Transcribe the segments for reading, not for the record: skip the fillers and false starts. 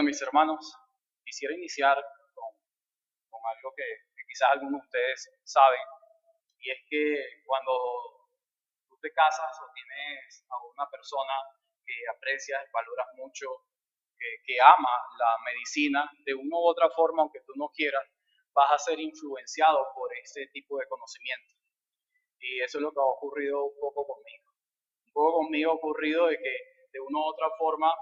Bueno, mis hermanos, quisiera iniciar con algo que quizás algunos de ustedes saben, y es que cuando tú te casas o tienes a una persona que aprecias, valoras mucho, que ama la medicina, de una u otra forma, aunque tú no quieras, vas a ser influenciado por ese tipo de conocimiento. Y eso es lo que ha ocurrido un poco conmigo. Un poco conmigo ha ocurrido de que de una u otra forma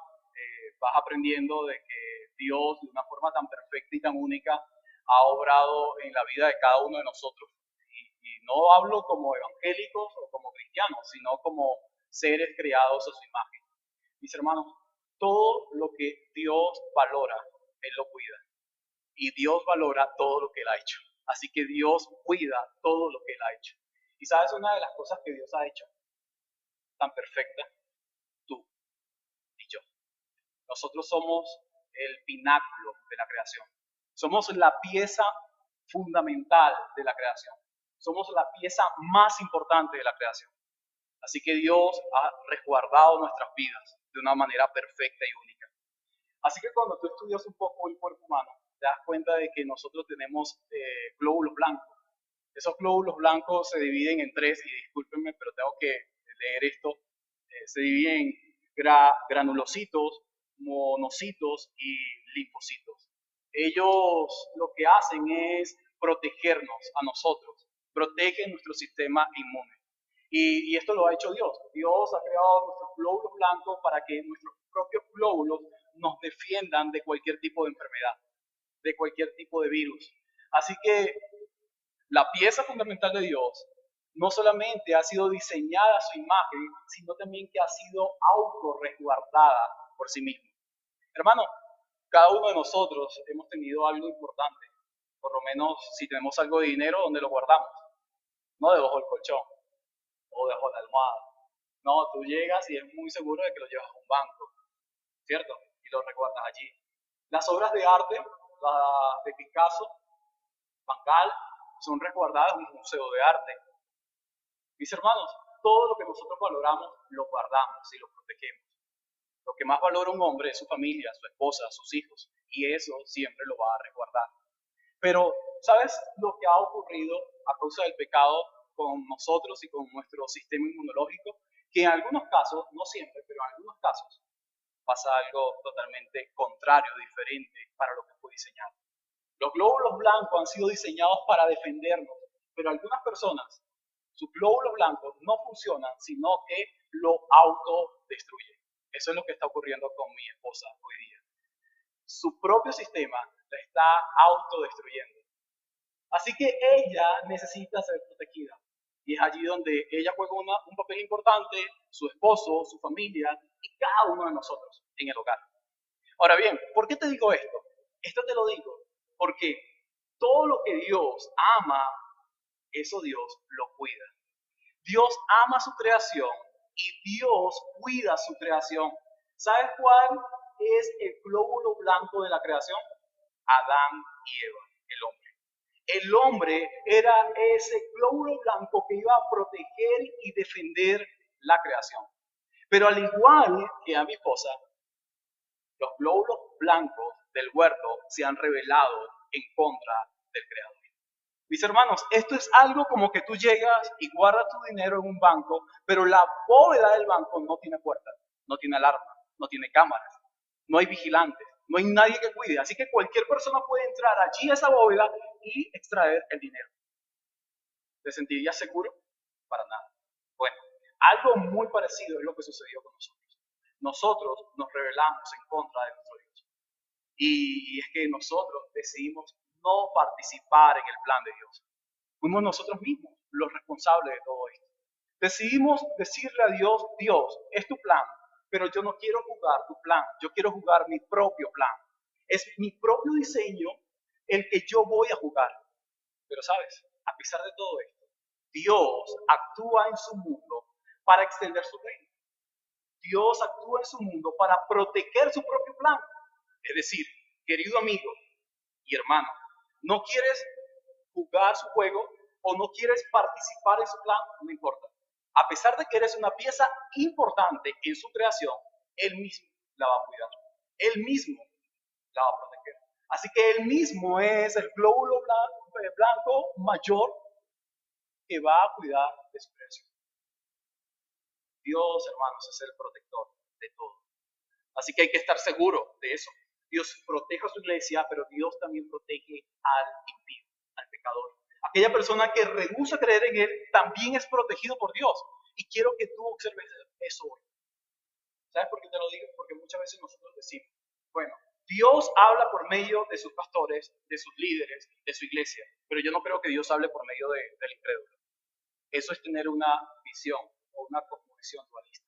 vas aprendiendo de que Dios, de una forma tan perfecta y tan única, ha obrado en la vida de cada uno de nosotros. Y no hablo como evangélicos o como cristianos, sino como seres creados a su imagen. Mis hermanos, todo lo que Dios valora, Él lo cuida. Y Dios valora todo lo que Él ha hecho. Así que Dios cuida todo lo que Él ha hecho. Y sabes una de las cosas que Dios ha hecho tan perfecta, tú y yo. Nosotros somos el pináculo de la creación. Somos la pieza fundamental de la creación. Somos la pieza más importante de la creación. Así que Dios ha resguardado nuestras vidas de una manera perfecta y única. Así que cuando tú estudias un poco el cuerpo humano, te das cuenta de que nosotros tenemos glóbulos blancos. Esos glóbulos blancos se dividen en tres, y discúlpenme, pero tengo que leer esto. Se dividen en granulocitos, monocitos y linfocitos. Ellos lo que hacen es protegernos a nosotros, protegen nuestro sistema inmune. Y esto lo ha hecho Dios. Dios ha creado nuestros glóbulos blancos para que nuestros propios glóbulos nos defiendan de cualquier tipo de enfermedad, de cualquier tipo de virus. Así que la pieza fundamental de Dios no solamente ha sido diseñada a su imagen, sino también que ha sido autorresguardada por sí mismo. Hermano, cada uno de nosotros hemos tenido algo importante. Por lo menos si tenemos algo de dinero, ¿dónde lo guardamos? No debajo del colchón o debajo de la almohada. No, tú llegas y es muy seguro de que lo llevas a un banco, ¿cierto? Y lo recuerdas allí. Las obras de arte, la de Picasso, Van Gogh, son resguardadas en un museo de arte. Mis hermanos, todo lo que nosotros valoramos lo guardamos y lo protegemos. Lo que más valora un hombre es su familia, su esposa, sus hijos, y eso siempre lo va a resguardar. Pero, ¿sabes lo que ha ocurrido a causa del pecado con nosotros y con nuestro sistema inmunológico? Que en algunos casos, no siempre, pero en algunos casos, pasa algo totalmente contrario, diferente para lo que fue diseñado. Los glóbulos blancos han sido diseñados para defendernos, pero algunas personas, sus glóbulos blancos no funcionan, sino que lo autodestruyen. Eso es lo que está ocurriendo con mi esposa hoy día. Su propio sistema la está autodestruyendo. Así que ella necesita ser protegida. Y es allí donde ella juega un papel importante, su esposo, su familia y cada uno de nosotros en el hogar. Ahora bien, ¿por qué te digo esto? Esto te lo digo porque todo lo que Dios ama, eso Dios lo cuida. Dios ama su creación y Dios cuida su creación. ¿Sabes cuál es el glóbulo blanco de la creación? Adán y Eva, el hombre. El hombre era ese glóbulo blanco que iba a proteger y defender la creación. Pero al igual que a mi esposa, los glóbulos blancos del huerto se han rebelado en contra del Creador. Mis hermanos, esto es algo como que tú llegas y guardas tu dinero en un banco, pero la bóveda del banco no tiene puerta, no tiene alarma, no tiene cámaras, no hay vigilantes, no hay nadie que cuide. Así que cualquier persona puede entrar allí a esa bóveda y extraer el dinero. ¿Te sentirías seguro? Para nada. Bueno, algo muy parecido es lo que sucedió con nosotros. Nosotros nos rebelamos en contra de nuestro Dios. Y es que nosotros decidimos no participar en el plan de Dios. Fuimos nosotros mismos los responsables de todo esto. Decidimos decirle a Dios, Dios, es tu plan, pero yo no quiero jugar tu plan, yo quiero jugar mi propio plan. Es mi propio diseño el que yo voy a jugar. Pero sabes, a pesar de todo esto, Dios actúa en su mundo para extender su reino. Dios actúa en su mundo para proteger su propio plan. Es decir, querido amigo y hermano, ¿no quieres jugar su juego o no quieres participar en su plan? No importa. A pesar de que eres una pieza importante en su creación, Él mismo la va a cuidar. Él mismo la va a proteger. Así que Él mismo es el glóbulo blanco mayor que va a cuidar de su creación. Dios, hermanos, es el protector de todo. Así que hay que estar seguro de eso. Dios protege a su iglesia, pero Dios también protege al impío, al pecador. Aquella persona que rehúsa creer en Él también es protegido por Dios. Y quiero que tú observes eso hoy. ¿Sabes por qué te lo digo? Porque muchas veces nosotros decimos, bueno, Dios habla por medio de sus pastores, de sus líderes, de su iglesia, pero yo no creo que Dios hable por medio del incrédulo. Eso es tener una visión o una cosmovisión dualista.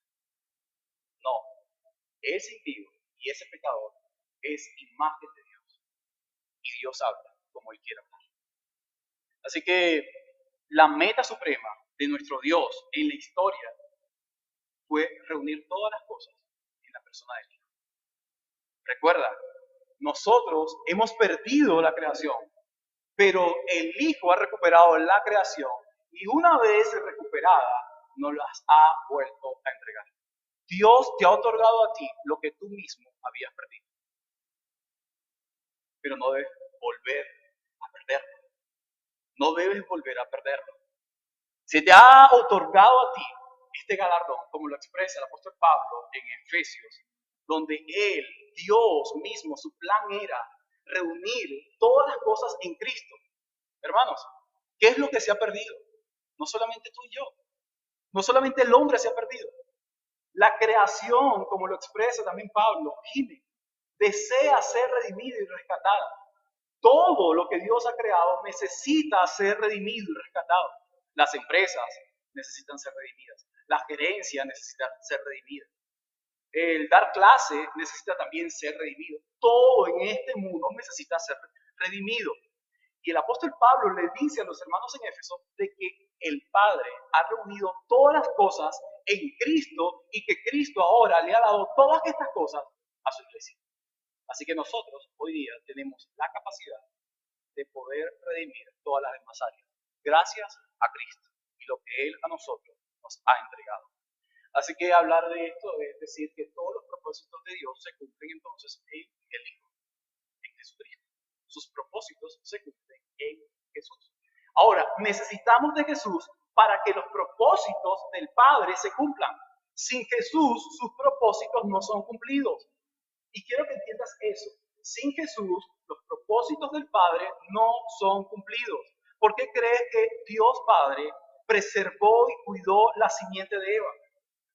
No, ese impío y ese pecador es imagen de Dios y Dios habla como Él quiere hablar. Así que la meta suprema de nuestro Dios en la historia fue reunir todas las cosas en la persona del Hijo. Recuerda, nosotros hemos perdido la creación, pero el Hijo ha recuperado la creación y una vez recuperada nos las ha vuelto a entregar. Dios te ha otorgado a ti lo que tú mismo habías perdido, pero no debes volver a perderlo. No debes volver a perderlo. Se te ha otorgado a ti este galardón, como lo expresa el apóstol Pablo en Efesios, donde Él, Dios mismo, su plan era reunir todas las cosas en Cristo. Hermanos, ¿qué es lo que se ha perdido? No solamente tú y yo, no solamente el hombre se ha perdido. La creación, como lo expresa también Pablo, gime, desea ser redimida y rescatada. Todo lo que Dios ha creado necesita ser redimido y rescatado. Las empresas necesitan ser redimidas. La gerencia necesita ser redimida. El dar clase necesita también ser redimido. Todo en este mundo necesita ser redimido. Y el apóstol Pablo le dice a los hermanos en Éfeso de que el Padre ha reunido todas las cosas en Cristo y que Cristo ahora le ha dado todas estas cosas a su iglesia. Así que nosotros hoy día tenemos la capacidad de poder redimir todas las demás áreas, gracias a Cristo y lo que Él a nosotros nos ha entregado. Así que hablar de esto es decir que todos los propósitos de Dios se cumplen entonces en el Hijo, en Jesucristo. Sus propósitos se cumplen en Jesús. Ahora, necesitamos de Jesús para que los propósitos del Padre se cumplan. Sin Jesús, sus propósitos no son cumplidos. Y quiero que entiendas eso. Sin Jesús, los propósitos del Padre no son cumplidos. ¿Por qué crees que Dios Padre preservó y cuidó la simiente de Eva?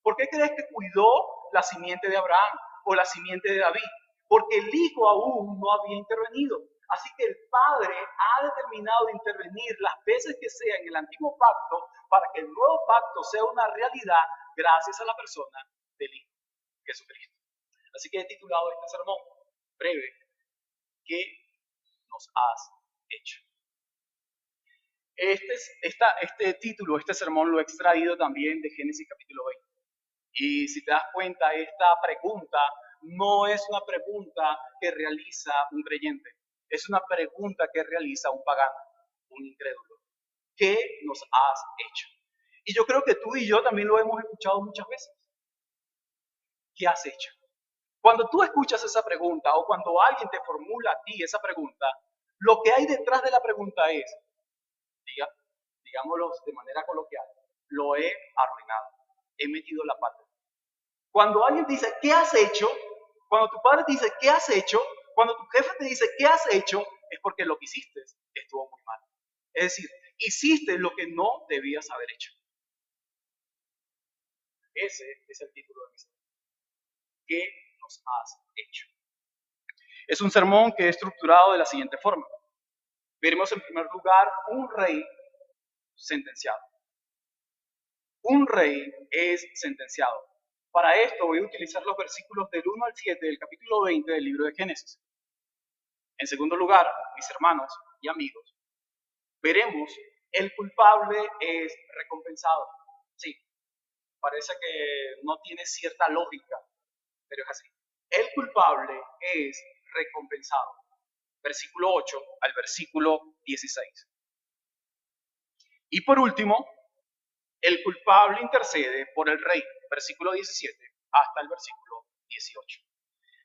¿Por qué crees que cuidó la simiente de Abraham o la simiente de David? Porque el Hijo aún no había intervenido. Así que el Padre ha determinado intervenir las veces que sea en el antiguo pacto para que el nuevo pacto sea una realidad gracias a la persona del Hijo, Jesucristo. Así que he titulado este sermón breve, ¿qué nos has hecho? Este título, este sermón lo he extraído también de Génesis capítulo 20. Y si te das cuenta, esta pregunta no es una pregunta que realiza un creyente, es una pregunta que realiza un pagano, un incrédulo. ¿Qué nos has hecho? Y yo creo que tú y yo también lo hemos escuchado muchas veces. ¿Qué has hecho? Cuando tú escuchas esa pregunta o cuando alguien te formula a ti esa pregunta, lo que hay detrás de la pregunta es, digámoslo de manera coloquial, lo he arruinado, he metido la pata. Cuando alguien dice, ¿qué has hecho? Cuando tu padre te dice, ¿qué has hecho? Cuando tu jefe te dice, ¿qué has hecho? Es porque lo que hiciste estuvo muy mal. Es decir, hiciste lo que no debías haber hecho. Ese es el título de mi sermón. ¿Qué nos has hecho? Es un sermón que es estructurado de la siguiente forma. Veremos en primer lugar un rey sentenciado. Un rey es sentenciado. Para esto voy a utilizar los versículos del 1 al 7 del capítulo 20 del libro de Génesis. En segundo lugar, mis hermanos y amigos, veremos el culpable es recompensado. Sí, parece que no tiene cierta lógica, pero es así. El culpable es recompensado. Versículo 8 al versículo 16. Y por último, el culpable intercede por el rey. Versículo 17 hasta el versículo 18.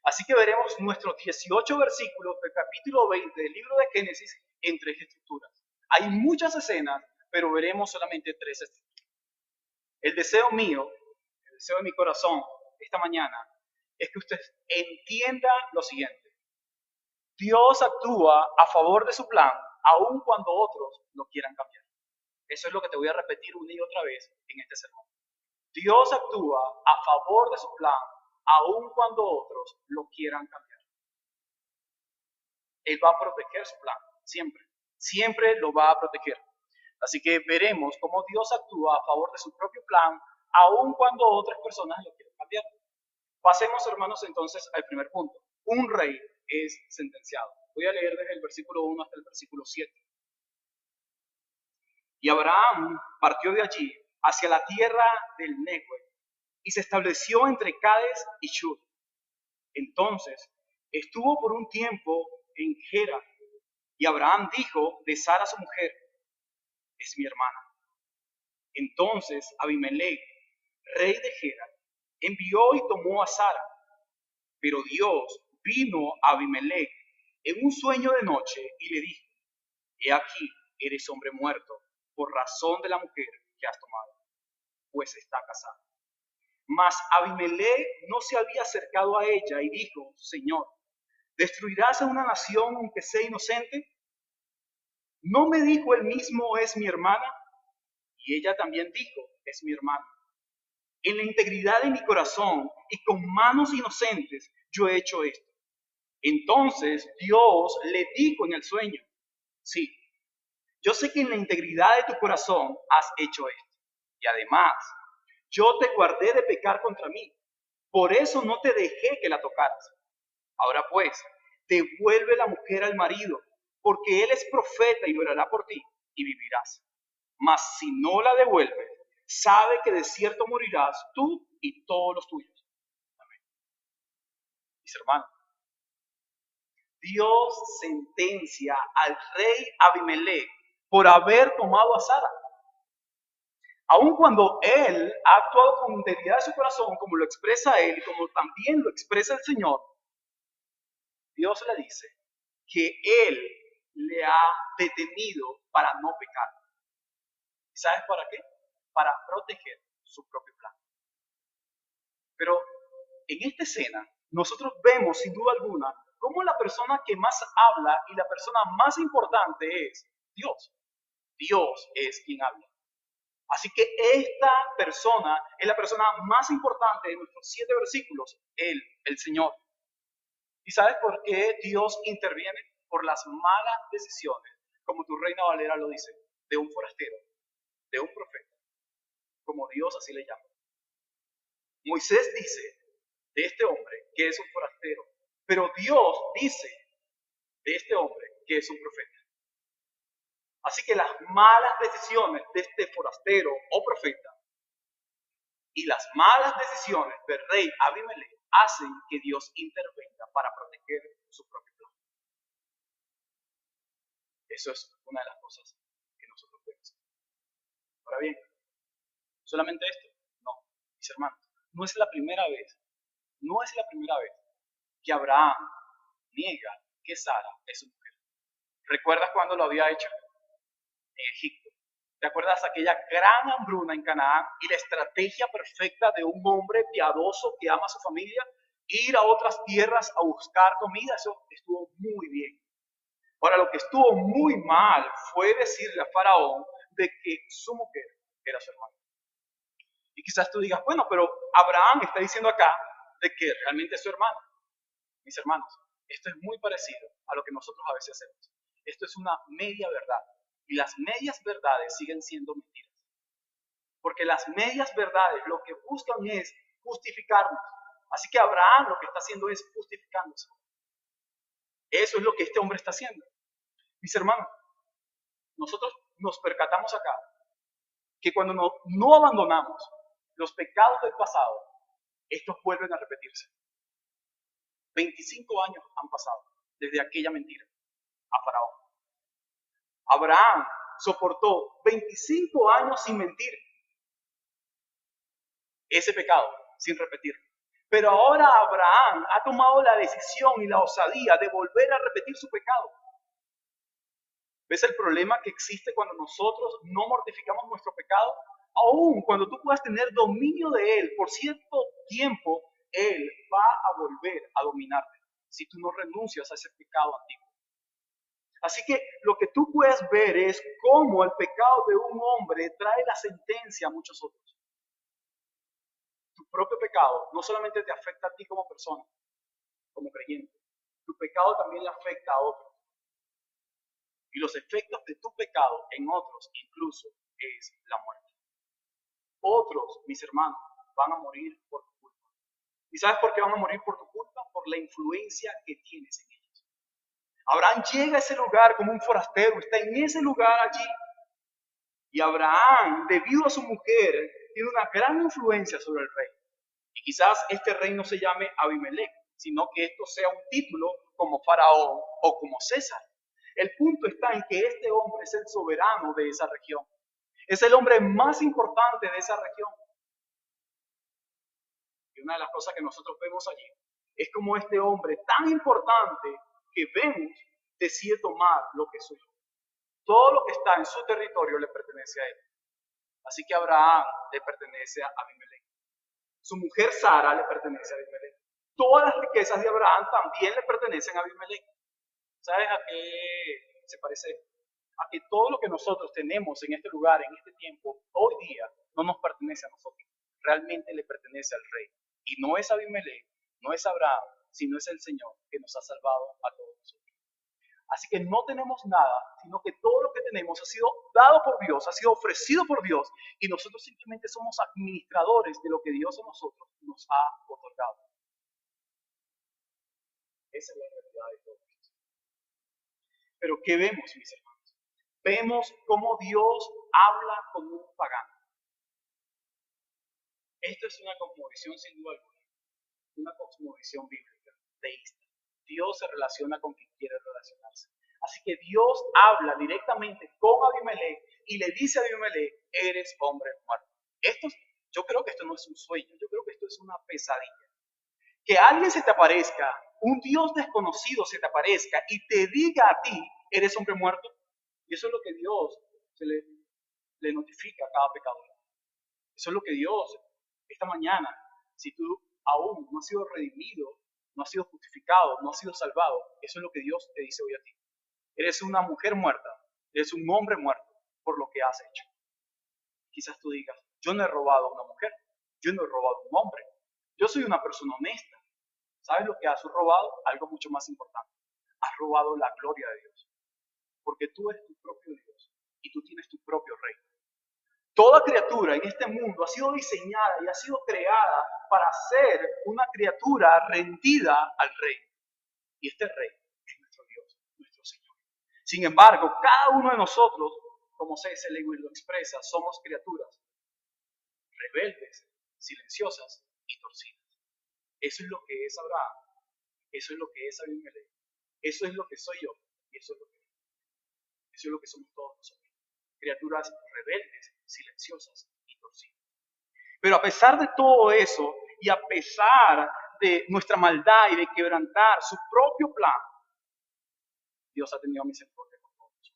Así que veremos nuestros 18 versículos del capítulo 20 del libro de Génesis en 3 estructuras. Hay muchas escenas, pero veremos solamente 3 estructuras. El deseo mío, el deseo de mi corazón esta mañana, es que usted entienda lo siguiente. Dios actúa a favor de su plan, aun cuando otros lo quieran cambiar. Eso es lo que te voy a repetir una y otra vez en este sermón. Dios actúa a favor de su plan, aun cuando otros lo quieran cambiar. Él va a proteger su plan, siempre. Siempre lo va a proteger. Así que veremos cómo Dios actúa a favor de su propio plan, aun cuando otras personas lo quieran cambiar. Pasemos, hermanos, entonces al primer punto. Un rey es sentenciado. Voy a leer desde el versículo 1 hasta el versículo 7. Y Abraham partió de allí hacia la tierra del Negev y se estableció entre Cades y Shur. Entonces estuvo por un tiempo en Gerar, y Abraham dijo de Sara su mujer: es mi hermana. Entonces Abimelech, rey de Gerar, envió y tomó a Sara. Pero Dios vino a Abimelech en un sueño de noche y le dijo: he aquí, eres hombre muerto por razón de la mujer que has tomado, pues está casada. Mas Abimelech no se había acercado a ella y dijo: Señor, ¿destruirás a una nación aunque sea inocente? ¿No me dijo él mismo: es mi hermana? Y ella también dijo: es mi hermana. En la integridad de mi corazón y con manos inocentes yo he hecho esto. Entonces Dios le dijo en el sueño: sí, yo sé que en la integridad de tu corazón has hecho esto. Y además, yo te guardé de pecar contra mí. Por eso no te dejé que la tocaras. Ahora pues, devuelve la mujer al marido, porque él es profeta y orará por ti, y vivirás. Mas si no la devuelves, sabe que de cierto morirás tú y todos los tuyos. Amén. Mis hermanos, Dios sentencia al rey Abimelech por haber tomado a Sara. Aun cuando él ha actuado con integridad de su corazón, como lo expresa él y como también lo expresa el Señor, Dios le dice que él le ha detenido para no pecar. ¿Y sabes para qué? Para proteger su propio plan. Pero en esta escena, nosotros vemos sin duda alguna cómo la persona que más habla y la persona más importante es Dios. Dios es quien habla. Así que esta persona es la persona más importante de nuestros 7 versículos, Él, el Señor. ¿Y sabes por qué Dios interviene? Por las malas decisiones, como tu Reina Valera lo dice, de un forastero, de un profeta, como Dios así le llama. Moisés dice de este hombre que es un forastero, pero Dios dice de este hombre que es un profeta. Así que las malas decisiones de este forastero o profeta y las malas decisiones del rey Abimelech hacen que Dios intervenga para proteger su propio plan. Eso es una de las cosas que nosotros vemos. Ahora bien, ¿solamente esto? No, mis hermanos, no es la primera vez, que Abraham niega que Sara es su mujer. ¿Recuerdas cuando lo había hecho? En Egipto. ¿Te acuerdas aquella gran hambruna en Canaán y la estrategia perfecta de un hombre piadoso que ama a su familia? Ir a otras tierras a buscar comida, eso estuvo muy bien. Ahora, lo que estuvo muy mal fue decirle a Faraón de que su mujer era su hermana. Y quizás tú digas: bueno, pero Abraham está diciendo acá de que realmente es su hermano. Mis hermanos, esto es muy parecido a lo que nosotros a veces hacemos. Esto es una media verdad. Y las medias verdades siguen siendo mentiras. Porque las medias verdades lo que buscan es justificarnos. Así que Abraham lo que está haciendo es justificándose. Eso es lo que este hombre está haciendo. Mis hermanos, nosotros nos percatamos acá que cuando no abandonamos los pecados del pasado, estos vuelven a repetirse. 25 años han pasado desde aquella mentira a Faraón. Abraham soportó 25 años sin mentir ese pecado, sin repetirlo. Pero ahora Abraham ha tomado la decisión y la osadía de volver a repetir su pecado. ¿Ves el problema que existe cuando nosotros no mortificamos nuestro pecado? Aún cuando tú puedas tener dominio de él por cierto tiempo, él va a volver a dominarte si tú no renuncias a ese pecado antiguo. Así que lo que tú puedes ver es cómo el pecado de un hombre trae la sentencia a muchos otros. Tu propio pecado no solamente te afecta a ti como persona, como creyente, tu pecado también le afecta a otros. Y los efectos de tu pecado en otros incluso es la muerte. Otros, mis hermanos, van a morir por tu culpa. ¿Y sabes por qué van a morir por tu culpa? Por la influencia que tienes en ellos. Abraham llega a ese lugar como un forastero, está en ese lugar allí. Y Abraham, debido a su mujer, tiene una gran influencia sobre el rey. Y quizás este rey no se llame Abimelech, sino que esto sea un título como Faraón o como César. El punto está en que este hombre es el soberano de esa región. Es el hombre más importante de esa región. Y una de las cosas que nosotros vemos allí es como este hombre tan importante que vemos decide tomar lo que es suyo. Todo lo que está en su territorio le pertenece a él. Así que Abraham le pertenece a Abimelech. Su mujer Sara le pertenece a Abimelech. Todas las riquezas de Abraham también le pertenecen a Abimelech. ¿Sabes a qué se parece? A que todo lo que nosotros tenemos en este lugar, en este tiempo, hoy día, no nos pertenece a nosotros. Realmente le pertenece al rey. Y no es Abimelech, no es Abraham, sino es el Señor que nos ha salvado a todos nosotros. Así que no tenemos nada, sino que todo lo que tenemos ha sido dado por Dios, ha sido ofrecido por Dios, y nosotros simplemente somos administradores de lo que Dios a nosotros nos ha otorgado. Esa es la realidad de todo esto. Pero ¿qué vemos, mis hermanos? Vemos cómo Dios habla con un pagano. Esto es una cosmovisión sin duda alguna, una cosmovisión bíblica, teísta. Dios se relaciona con quien quiere relacionarse. Así que Dios habla directamente con Abimelech y le dice a Abimelech, eres hombre muerto. Yo creo que esto no es un sueño, yo creo que esto es una pesadilla. Que alguien se te aparezca, un Dios desconocido se te aparezca y te diga a ti, eres hombre muerto. Y eso es lo que Dios le notifica a cada pecador. Eso es lo que Dios, esta mañana, si tú aún no has sido redimido, no has sido justificado, no has sido salvado, eso es lo que Dios te dice hoy a ti. Eres una mujer muerta, eres un hombre muerto por lo que has hecho. Quizás tú digas, yo no he robado a una mujer, yo no he robado a un hombre, yo soy una persona honesta. ¿Sabes lo que has robado? Algo mucho más importante. Has robado la gloria de Dios. Porque tú eres tu propio Dios y tú tienes tu propio reino. Toda criatura en este mundo ha sido diseñada y ha sido creada para ser una criatura rendida al rey. Y este rey es nuestro Dios, nuestro Señor. Sin embargo, cada uno de nosotros, como C.S. Lewis lo expresa, somos criaturas rebeldes, silenciosas y torcidas. Eso es lo que es Abraham, eso es lo que es Abimelech, eso es lo que soy yo y eso es lo que somos todos nosotros. Criaturas rebeldes, silenciosas y torcidas. Pero a pesar de todo eso y a pesar de nuestra maldad y de quebrantar su propio plan, Dios ha tenido misericordia con todos.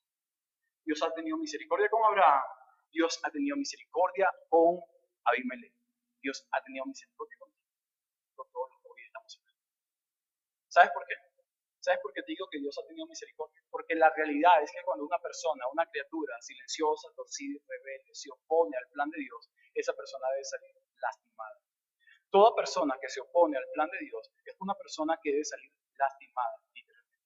Dios ha tenido misericordia con Abraham, Dios ha tenido misericordia con Abimelech, Dios ha tenido misericordia con todos los que hoy estamos aquí. ¿Sabes por qué? ¿Sabes por qué te digo que Dios ha tenido misericordia? Porque la realidad es que cuando una persona, una criatura silenciosa, torcida y rebelde se opone al plan de Dios, esa persona debe salir lastimada. Toda persona que se opone al plan de Dios es una persona que debe salir lastimada, literalmente.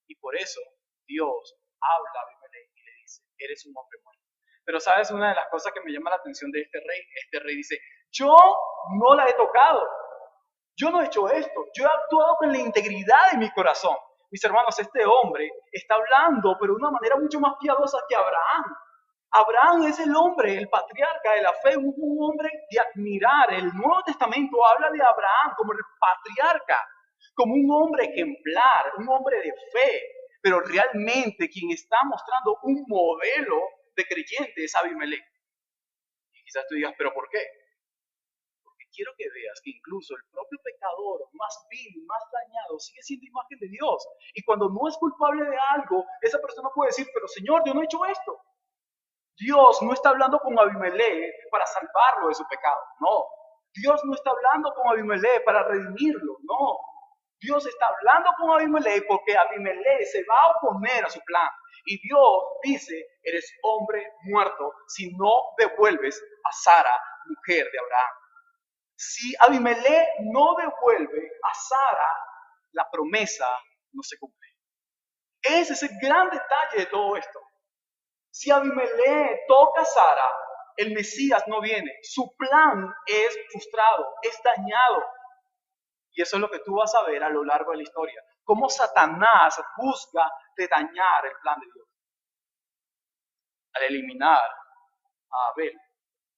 Y por eso Dios habla a Abimelech y le dice, eres un hombre muerto. Pero ¿sabes una de las cosas que me llama la atención de este rey? Este rey dice, yo no la he tocado. Yo no he hecho esto, yo he actuado con la integridad de mi corazón. Mis hermanos, este hombre está hablando, pero de una manera mucho más piadosa que Abraham. Abraham es el hombre, el patriarca de la fe, un hombre de admirar. El Nuevo Testamento habla de Abraham como el patriarca, como un hombre ejemplar, un hombre de fe. Pero realmente quien está mostrando un modelo de creyente es Abimelech. Y quizás tú digas, ¿pero por qué? quiero que veas que incluso el propio pecador más vil, más dañado, sigue siendo imagen de Dios. Y cuando no es culpable de algo, esa persona puede decir, pero Señor, yo no he hecho esto. Dios no está hablando con Abimelech para salvarlo de su pecado, no. Dios no está hablando con Abimelech para redimirlo, no. Dios está hablando con Abimelech porque Abimelech se va a oponer a su plan. Y Dios dice, eres hombre muerto si no devuelves a Sara, mujer de Abraham. Si Abimelech no devuelve a Sara, la promesa no se cumple. Ese es el gran detalle de todo esto. Si Abimelech toca a Sara, el Mesías no viene. Su plan es frustrado, es dañado. Y eso es lo que tú vas a ver a lo largo de la historia. Cómo Satanás busca de dañar el plan de Dios. Al eliminar a Abel,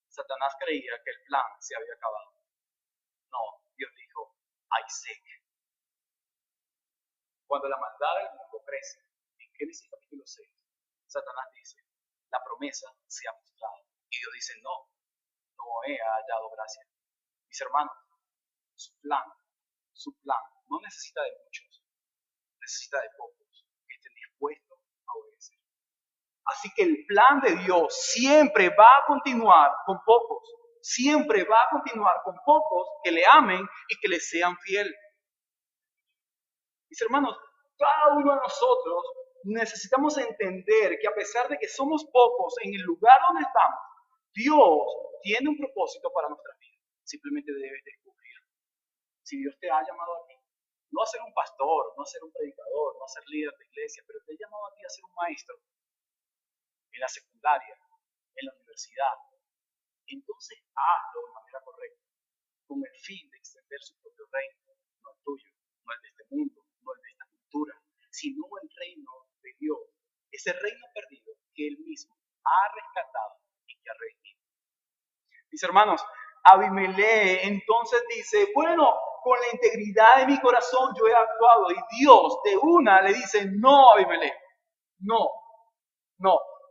Satanás creía que el plan se había acabado. No, Dios dijo, hay seque. Cuando la maldad del mundo crece, en Génesis capítulo 6, Satanás dice, la promesa se ha frustrado. Y Dios dice, no he hallado gracia. Mis hermanos, su plan no necesita de muchos, necesita de pocos que estén dispuestos a obedecer. Así que el plan de Dios siempre va a continuar con pocos, siempre va a continuar con pocos que le amen y que le sean fieles. Mis hermanos, cada uno de nosotros necesitamos entender que a pesar de que somos pocos en el lugar donde estamos, Dios tiene un propósito para nuestra vida. Simplemente debes descubrirlo. Si Dios te ha llamado a ti, no a ser un pastor, no a ser un predicador, no a ser líder de iglesia, pero te ha llamado a ti a ser un maestro en la secundaria, en la universidad, entonces hazlo de manera correcta, con el fin de extender su propio reino, no el tuyo, no el de este mundo, no el de esta cultura, sino el reino de Dios, ese reino perdido que Él mismo ha rescatado y que ha redimido. Mis hermanos, Abimelech entonces dice, bueno, con la integridad de mi corazón yo he actuado, y Dios de una le dice, no, Abimelech, no,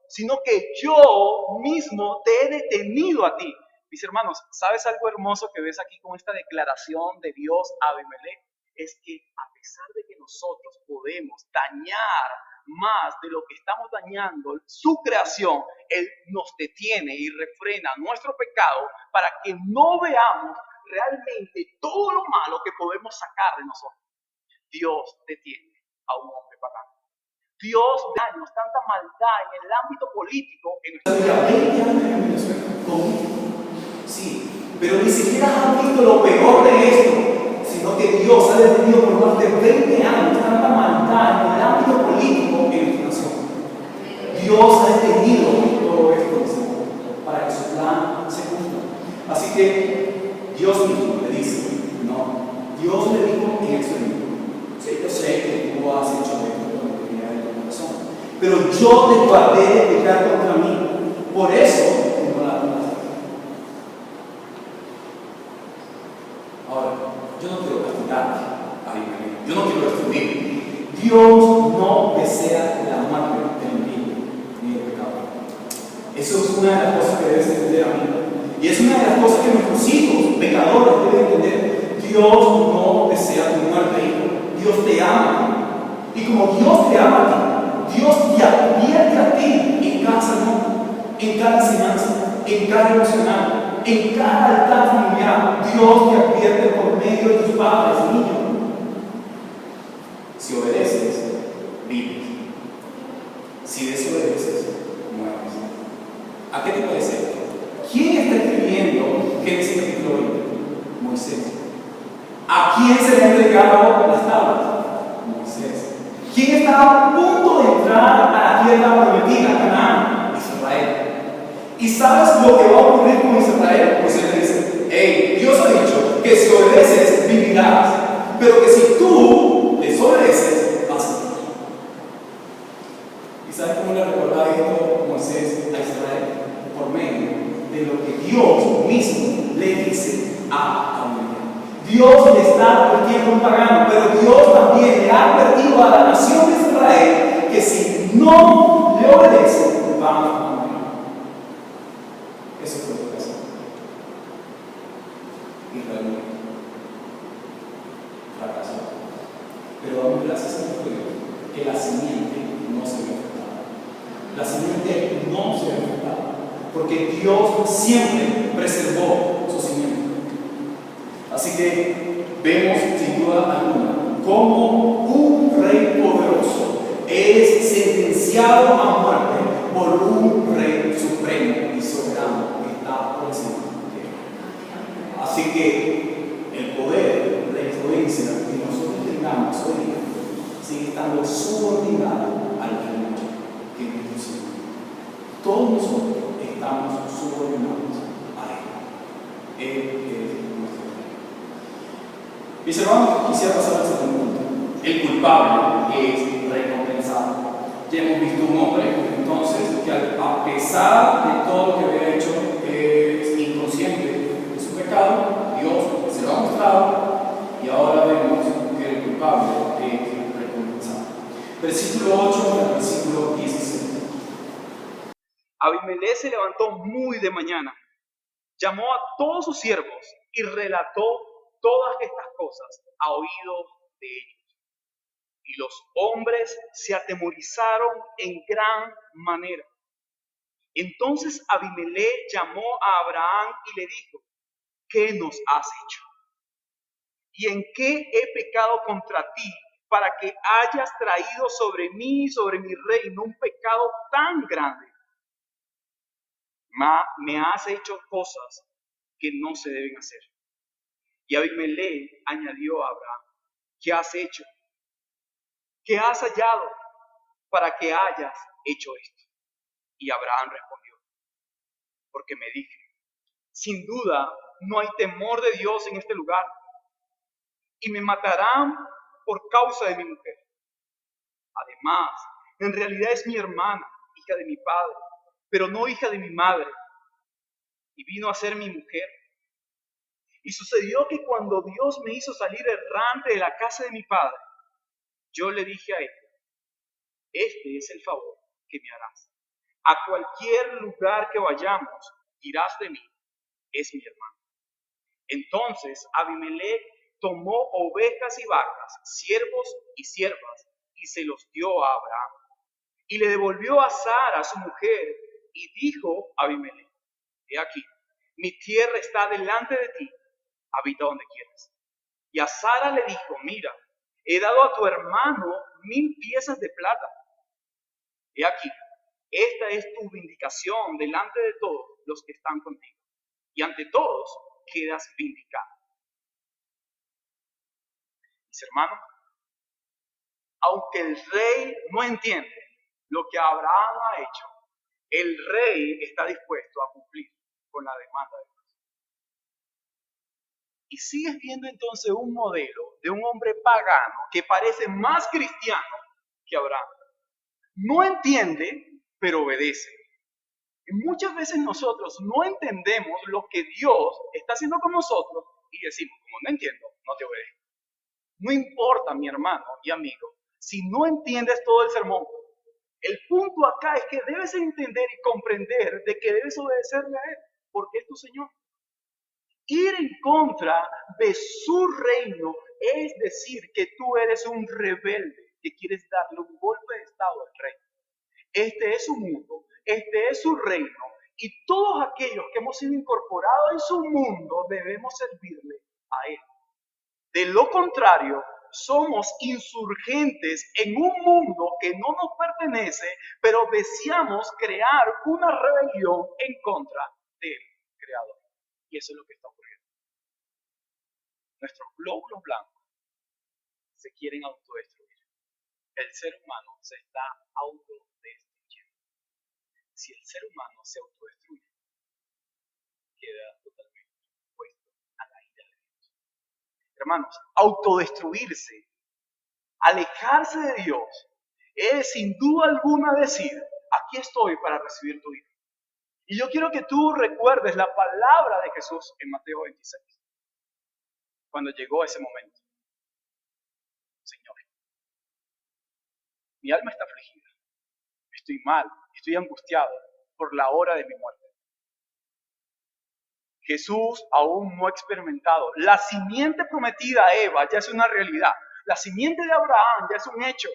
sino que yo mismo te he detenido a ti. Mis hermanos, ¿sabes algo hermoso que ves aquí con esta declaración de Dios a Abimelech? Es que a pesar de que nosotros podemos dañar más de lo que estamos dañando su creación, Él nos detiene y refrena nuestro pecado para que no veamos realmente todo lo malo que podemos sacar de nosotros. Dios detiene a un hombre pagano. Dios daña tanta maldad en el ámbito político en nuestra vida. Sí, pero ni siquiera han visto lo peor de esto, sino que Dios ha detenido por más de 20 años tanta maldad en el ámbito político en nuestra nación. Dios ha detenido todo esto para que su plan se cumpla. Así que Dios mismo le dice, no, Dios le dijo en este libro, yo sé que tú has hecho esto con la integridad de tu corazón, pero yo te guardé de pecar contra mí, por eso tengo la pena. Ahora, yo no quiero castigarte, yo no quiero destruir. Dios no desea la muerte del impío ni el pecado. Eso es una de las cosas que debes entender, amigo. Y es una de las cosas que nuestros hijos, pecadores, deben entender. Dios no desea tu muerte, hijo. Dios te ama. Y como Dios te ama a ti, Dios te advierte a ti en cada sermón, en cada enseñanza, en cada emocional, en cada altar familiar. Dios te advierte por medio de tus padres, niños. Si obedeces, vives. Si desobedeces, mueres. ¿A qué tipo de ser? ¿Quién está escribiendo Génesis capítulo 20? Moisés. ¿A quién se le han entregado las tablas? Moisés. ¿Quién estaba a punto de entrar a la tierra prometida, Canaán? Israel. ¿Y sabes lo que va a ocurrir con Israel? Moisés le dice, hey, Dios ha dicho que si obedeces, vivirás, pero que si tú desobedeces, vas a morir. ¿Y sabes cómo le recordaba esto Moisés a Israel? Por medio de lo que Dios mismo le dice a Abimelech. Dios le está advirtiendo a un pagano, pero Dios también le ha advertido a la nación de Israel que si no le obedece, van a morir. Eso fue lo que pasó. Israel fracasó. Pero damos gracias a Dios que la simiente no se ve afectada. La simiente no se ve afectada, porque Dios siempre preservó su simiente. Así que vemos sin duda alguna cómo un rey poderoso es sentenciado a muerte por un rey supremo y soberano que está por encima de él. Así que el poder, la influencia que nosotros tengamos hoy día sigue estando subordinado al reino que Dios tiene. Todos nosotros estamos subordinados a Él. Él es nuestro rey. Mis hermanos, quisiera pasar al segundo punto. El culpable es recompensado. Ya hemos visto un hombre, entonces, que a pesar de todo lo que había hecho, es inconsciente de su pecado. Dios se lo ha mostrado y ahora vemos que el culpable es recompensado. Versículo 8 al versículo 16. Abimelech se levantó muy de mañana, llamó a todos sus siervos y relató todas estas cosas a oídos de ellos. Y los hombres se atemorizaron en gran manera. Entonces Abimelech llamó a Abraham y le dijo: ¿qué nos has hecho? ¿Y en qué he pecado contra ti para que hayas traído sobre mí y sobre mi reino un pecado tan grande? Me has hecho cosas que no se deben hacer. Y Abimelech añadió a Abraham: ¿qué has hecho? ¿Qué has hallado para que hayas hecho esto? Y Abraham respondió: porque me dije, sin duda no hay temor de Dios en este lugar, y me matarán por causa de mi mujer. Además, en realidad es mi hermana, hija de mi padre, pero no hija de mi madre, y vino a ser mi mujer. Y sucedió que cuando Dios me hizo salir errante de la casa de mi padre, yo le dije a él: este es el favor que me harás. A cualquier lugar que vayamos, dirás de mí: es mi hermano. Entonces Abimelech tomó ovejas y vacas, siervos y siervas, y se los dio a Abraham. Y le devolvió a Sara, su mujer, y dijo a Abimelech: he aquí, mi tierra está delante de ti, habita donde quieras. Y a Sara le dijo: mira, he dado a tu hermano 1000 piezas de plata. He aquí, esta es tu vindicación delante de todos los que están contigo, y ante todos quedas vindicado. Mis hermanos, aunque el rey no entiende lo que Abraham ha hecho, el rey está dispuesto a cumplir con la demanda de Dios. Y sigues viendo entonces un modelo de un hombre pagano que parece más cristiano que Abraham. No entiende, pero obedece. Y muchas veces nosotros no entendemos lo que Dios está haciendo con nosotros y decimos: como no entiendo, no te obedezco. No importa, mi hermano y amigo, si no entiendes todo el sermón. El punto acá es que debes entender y comprender de que debes obedecerle a Él, porque es tu Señor. Ir en contra de su reino es decir que tú eres un rebelde que quieres darle un golpe de estado al rey. Este es su mundo, este es su reino, y todos aquellos que hemos sido incorporados en su mundo debemos servirle a Él. De lo contrario, somos insurgentes en un mundo que no nos pertenece, pero deseamos crear una rebelión en contra del Creador. Y eso es lo que está ocurriendo. Nuestros glóbulos blancos se quieren autodestruir. El ser humano se está autodestruyendo. Si el ser humano se autodestruye, queda totalmente expuesto a la ira de Dios. Hermanos, autodestruirse, alejarse de Dios, es sin duda alguna decir: aquí estoy para recibir tu ira. Y yo quiero que tú recuerdes la palabra de Jesús en Mateo 26, cuando llegó ese momento. Señor, mi alma está afligida, estoy mal, estoy angustiado por la hora de mi muerte. Jesús aún no ha experimentado. La simiente prometida a Eva ya es una realidad. La simiente de Abraham ya es un hecho.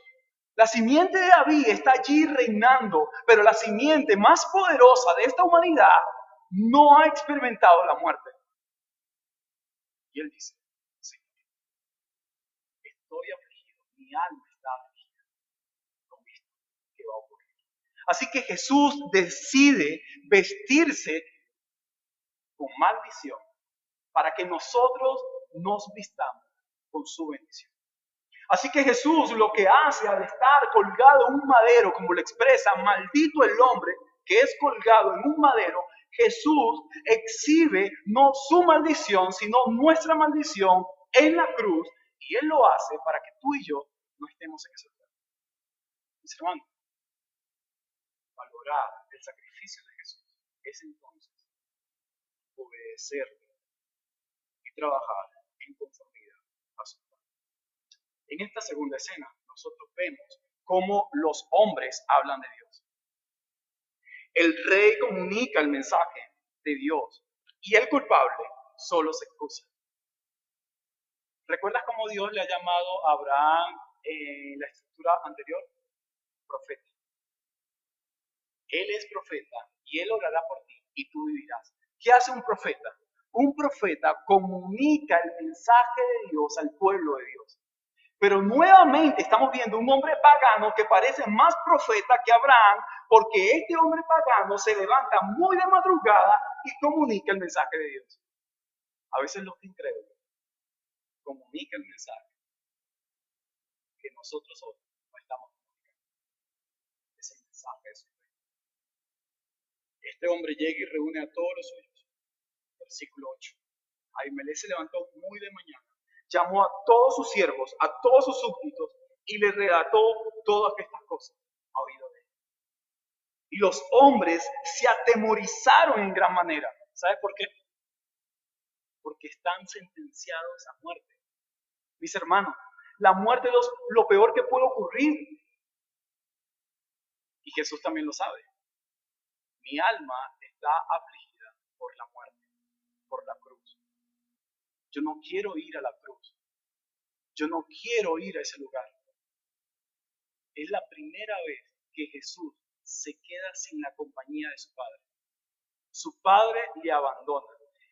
La simiente de David está allí reinando, pero la simiente más poderosa de esta humanidad no ha experimentado la muerte. Y él dice, sí, estoy afligido, mi alma está afligida. ¿Lo visto? ¿Qué va a ocurrir? Así que Jesús decide vestirse con maldición para que nosotros nos vistamos con su bendición. Así que Jesús lo que hace al estar colgado en un madero, como lo expresa, maldito el hombre que es colgado en un madero, Jesús exhibe no su maldición, sino nuestra maldición en la cruz, y Él lo hace para que tú y yo no estemos en ese lugar. Mis hermanos, valorar el sacrificio de Jesús es entonces obedecer y trabajar en conformidad a su plan. En esta segunda escena, nosotros vemos cómo los hombres hablan de Dios. El rey comunica el mensaje de Dios y el culpable solo se excusa. ¿Recuerdas cómo Dios le ha llamado a Abraham en la estructura anterior? Profeta. Él es profeta y él orará por ti y tú vivirás. ¿Qué hace un profeta? Un profeta comunica el mensaje de Dios al pueblo de Dios. Pero nuevamente estamos viendo un hombre pagano que parece más profeta que Abraham, porque este hombre pagano se levanta muy de madrugada y comunica el mensaje de Dios. A veces los incrédulos comunican el mensaje que nosotros hoy no estamos comunicando. Es el mensaje de su reino. Este hombre llega y reúne a todos los suyos. Versículo 8. Abimelech se levantó muy de mañana, llamó a todos sus siervos, a todos sus súbditos, y les relató todas estas cosas a oído de él. Y los hombres se atemorizaron en gran manera. ¿Sabes por qué? Porque están sentenciados a muerte. Mis hermanos, la muerte es lo peor que puede ocurrir. Y Jesús también lo sabe. Mi alma está afligida por la muerte, por la cruz. Yo no quiero ir a la cruz. Yo no quiero ir a ese lugar. Es la primera vez que Jesús se queda sin la compañía de su Padre. Su Padre le abandona.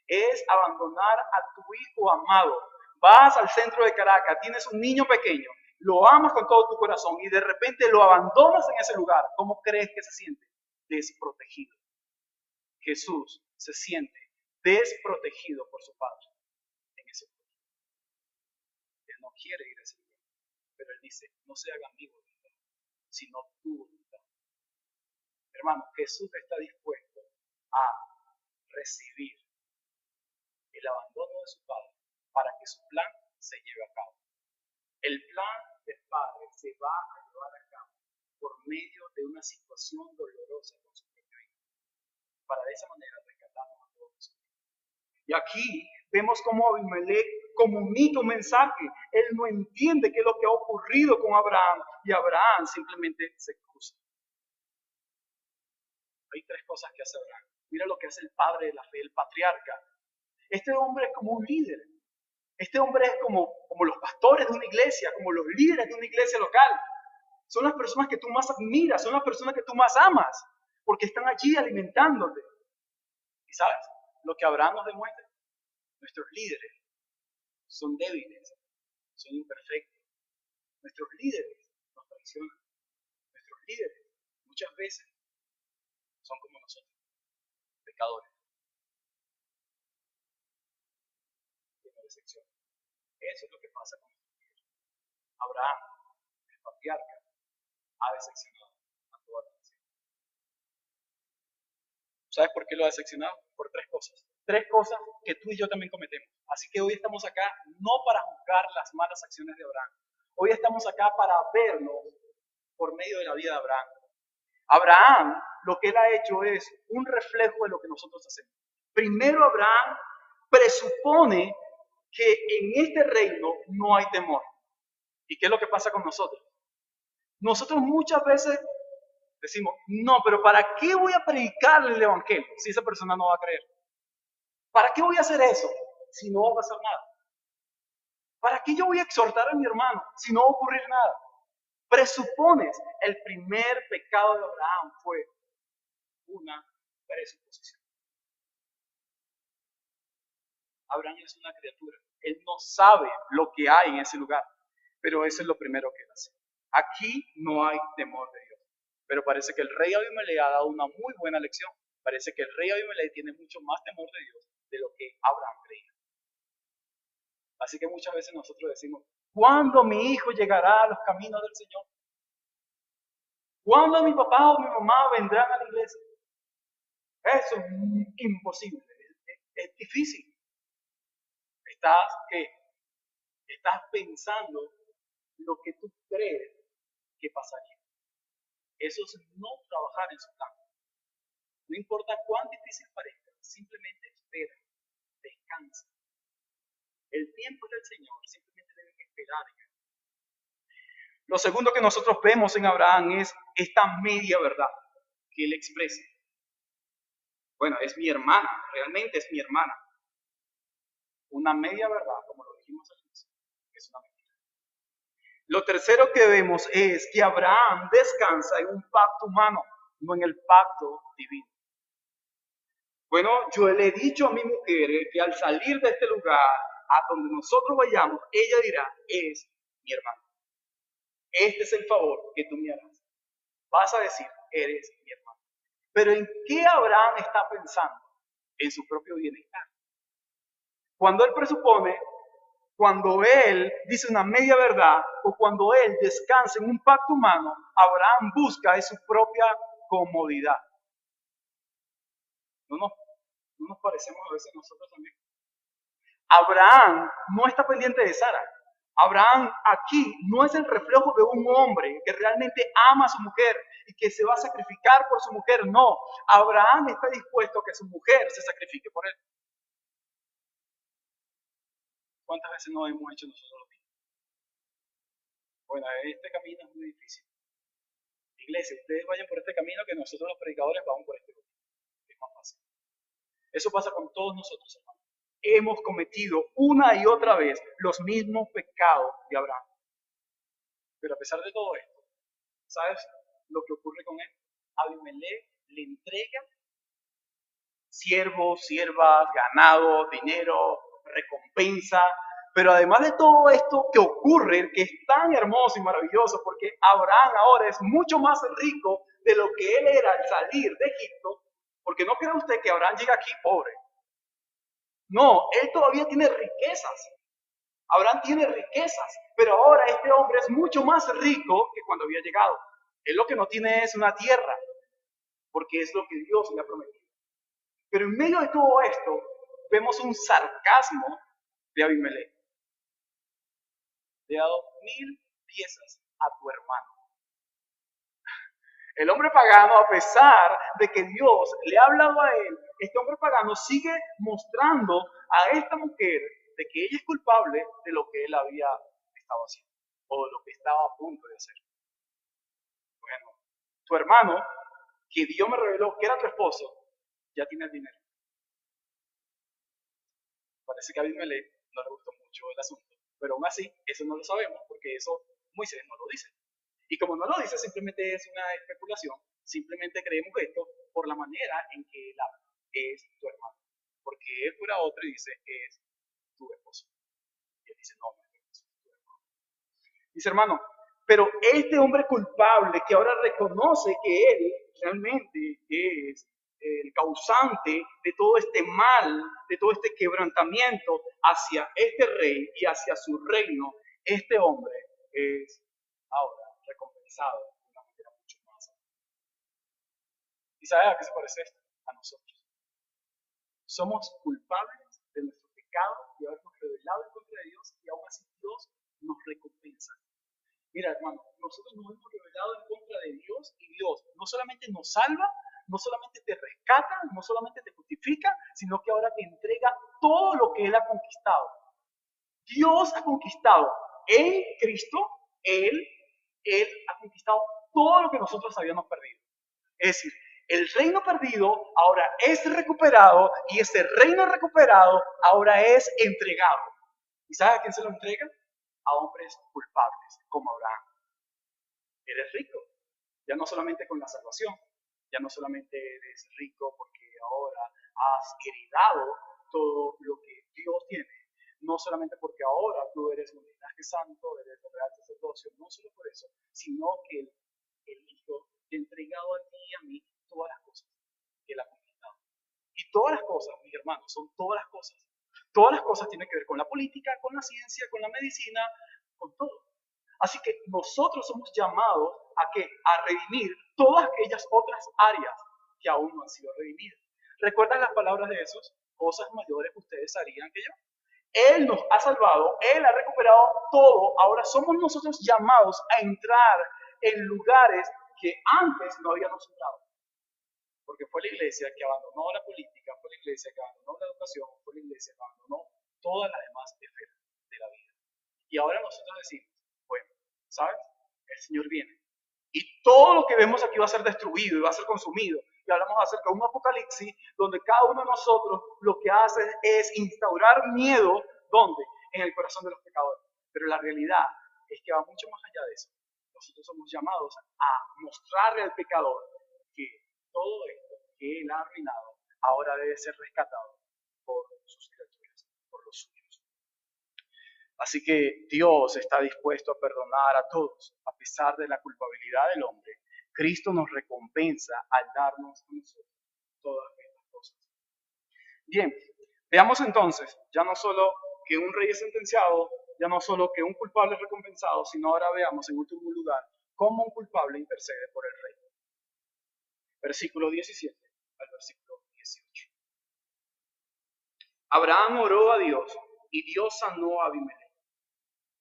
Es abandonar a tu hijo amado. Vas al centro de Caracas, tienes un niño pequeño, lo amas con todo tu corazón y de repente lo abandonas en ese lugar. ¿Cómo crees que se siente? Desprotegido. Jesús se siente desprotegido por su Padre en ese lugar. Él no quiere ir a ese lugar, pero él dice, no se haga mi voluntad, sino tu voluntad. Hermano, Jesús está dispuesto a recibir el abandono de su Padre para que su plan se lleve a cabo. El plan del Padre se va a llevar a cabo por medio de una situación dolorosa con su propio hijo, para de esa manera rescatarnos a todos nosotros. Y aquí vemos cómo Abimelech comunica un mensaje. Él no entiende qué es lo que ha ocurrido con Abraham y Abraham simplemente se excusa. Hay tres cosas que hace Abraham. Mira lo que hace el padre de la fe, el patriarca. Este hombre es como un líder. Este hombre es como los pastores de una iglesia, como los líderes de una iglesia local. Son las personas que tú más admiras, son las personas que tú más amas, porque están allí alimentándote. ¿Y sabes? Lo que Abraham nos demuestra. Nuestros líderes son débiles, son imperfectos. Nuestros líderes nos traicionan. Nuestros líderes muchas veces son como nosotros, pecadores. Decepción. Eso es lo que pasa con nuestros líderes. Abraham, el patriarca, ha decepcionado a toda la nación. ¿Sabes por qué lo ha decepcionado? Por tres cosas. Tres cosas que tú y yo también cometemos. Así que hoy estamos acá no para juzgar las malas acciones de Abraham. Hoy estamos acá para verlo por medio de la vida de Abraham. Abraham, lo que él ha hecho es un reflejo de lo que nosotros hacemos. Primero, Abraham presupone que en este reino no hay temor. ¿Y qué es lo que pasa con nosotros? Nosotros muchas veces decimos, no, pero ¿para qué voy a predicarle el evangelio si esa persona no va a creer? ¿Para qué voy a hacer eso si no va a pasar nada? ¿Para qué yo voy a exhortar a mi hermano si no va a ocurrir nada? Presupones, el primer pecado de Abraham fue una presuposición. Abraham es una criatura. Él no sabe lo que hay en ese lugar, pero eso es lo primero que él hace. Aquí no hay temor de Dios. Pero parece que el rey Abimelech ha dado una muy buena lección. Parece que el rey Abimelech tiene mucho más temor de Dios de lo que Abraham creía. Así que muchas veces nosotros decimos, ¿cuándo mi hijo llegará a los caminos del Señor? ¿Cuándo mi papá o mi mamá vendrán a la iglesia? Eso es imposible, es difícil. Estás pensando lo que tú crees que pasaría. Eso es no trabajar en su plan. No importa cuán difícil parezca, simplemente espera, descansa. El tiempo es del Señor, simplemente deben esperar en Él. Lo segundo que nosotros vemos en Abraham es esta media verdad que él expresa. Bueno, es mi hermana, realmente es mi hermana. Una media verdad, como lo dijimos al inicio, es una mentira. Lo tercero que vemos es que Abraham descansa en un pacto humano, no en el pacto divino. Bueno, yo le he dicho a mi mujer que al salir de este lugar, a donde nosotros vayamos, ella dirá, es mi hermano. Este es el favor que tú me harás. Vas a decir, eres mi hermano. Pero ¿en qué Abraham está pensando? En su propio bienestar. Cuando él presupone, cuando él dice una media verdad o cuando él descansa en un pacto humano, Abraham busca de su propia comodidad. ¿No nos parecemos a veces nosotros también? Abraham no está pendiente de Sara. Abraham aquí no es el reflejo de un hombre que realmente ama a su mujer y que se va a sacrificar por su mujer. No, Abraham está dispuesto a que su mujer se sacrifique por él. ¿Cuántas veces no hemos hecho nosotros lo mismo? Bueno, este camino es muy difícil. Iglesia, ustedes vayan por este camino que nosotros los predicadores vamos por este camino. Es más fácil. Eso pasa con todos nosotros, hermanos. Hemos cometido una y otra vez los mismos pecados de Abraham. Pero a pesar de todo esto, ¿sabes lo que ocurre con él? Abimelech le entrega siervos, siervas, ganado, dinero, recompensa. Pero además de todo esto que ocurre, que es tan hermoso y maravilloso, porque Abraham ahora es mucho más rico de lo que él era al salir de Egipto, porque no crea usted que Abraham llega aquí pobre. No, él todavía tiene riquezas. Abraham tiene riquezas, pero ahora este hombre es mucho más rico que cuando había llegado. Él lo que no tiene es una tierra, porque es lo que Dios le ha prometido. Pero en medio de todo esto, vemos un sarcasmo de Abimelech. Le he dado 1000 piezas a tu hermano. El hombre pagano, a pesar de que Dios le ha hablado a él, este hombre pagano sigue mostrando a esta mujer de que ella es culpable de lo que él había estado haciendo o de lo que estaba a punto de hacer. Bueno, tu hermano, que Dios me reveló que era tu esposo, ya tiene el dinero. Parece que a Abimelech no le gustó mucho el asunto, pero aún así, eso no lo sabemos porque eso Moisés no lo dice. Y como no lo dice, simplemente es una especulación, simplemente creemos esto por la manera en que él habla, es tu hermano. Porque él fuera otro y dice, es tu esposo. Y él dice, no, no es tu esposo, es tu hermano. Dice, hermano, pero este hombre culpable que ahora reconoce que él realmente es el causante de todo este mal, de todo este quebrantamiento hacia este rey y hacia su reino, este hombre es ahora recompensado de una manera mucho más. ¿Y sabes a qué se parece esto? A nosotros. Somos culpables de nuestro pecado, de habernos rebelado en contra de Dios y aún así Dios nos recompensa. Mira, hermano, nosotros nos hemos rebelado en contra de Dios y Dios no solamente nos salva, no solamente te rescata, no solamente te justifica, sino que ahora te entrega todo lo que Él ha conquistado. Dios ha conquistado en Cristo, Él ha conquistado todo lo que nosotros habíamos perdido. Es decir, El reino perdido ahora es recuperado y ese reino recuperado ahora es entregado. ¿Y sabes a quién se lo entrega? A hombres culpables, como Abraham. Eres rico, ya no solamente con la salvación, ya no solamente eres rico porque ahora has heredado todo lo que Dios tiene, no solamente porque ahora tú eres un linaje santo, eres el real sacerdocio, no solo por eso, sino que el Hijo te ha entregado a ti y a mí todas las cosas que Él ha conquistado. Y todas las cosas, mis hermanos, son todas las cosas. Todas las cosas tienen que ver con la política, con la ciencia, con la medicina, con todo. Así que nosotros somos llamados a qué? A redimir todas aquellas otras áreas que aún no han sido redimidas. ¿Recuerdan las palabras de Jesús? Cosas mayores que ustedes harían que yo. Él nos ha salvado, Él ha recuperado todo. Ahora somos nosotros llamados a entrar en lugares que antes no habíamos entrado. Porque fue la iglesia que abandonó la política, fue la iglesia que abandonó la educación, fue la iglesia que abandonó todas las demás esferas de la vida. Y ahora nosotros decimos, bueno, ¿sabes? El Señor viene. Y todo lo que vemos aquí va a ser destruido y va a ser consumido. Y hablamos acerca de un apocalipsis donde cada uno de nosotros lo que hace es instaurar miedo, ¿dónde? En el corazón de los pecadores. Pero la realidad es que va mucho más allá de eso. Nosotros somos llamados a mostrarle al pecador que todo esto que él ha arruinado ahora debe ser rescatado por sus criaturas, por los suyos. Así que Dios está dispuesto a perdonar a todos, a pesar de la culpabilidad del hombre. Cristo nos recompensa al darnos a nosotros todas estas cosas. Bien, veamos entonces, ya no solo que un rey es sentenciado, ya no solo que un culpable es recompensado, sino ahora veamos en último lugar cómo un culpable intercede por el rey. Versículo 17 al versículo 18. Abraham oró a Dios y Dios sanó a Abimelech,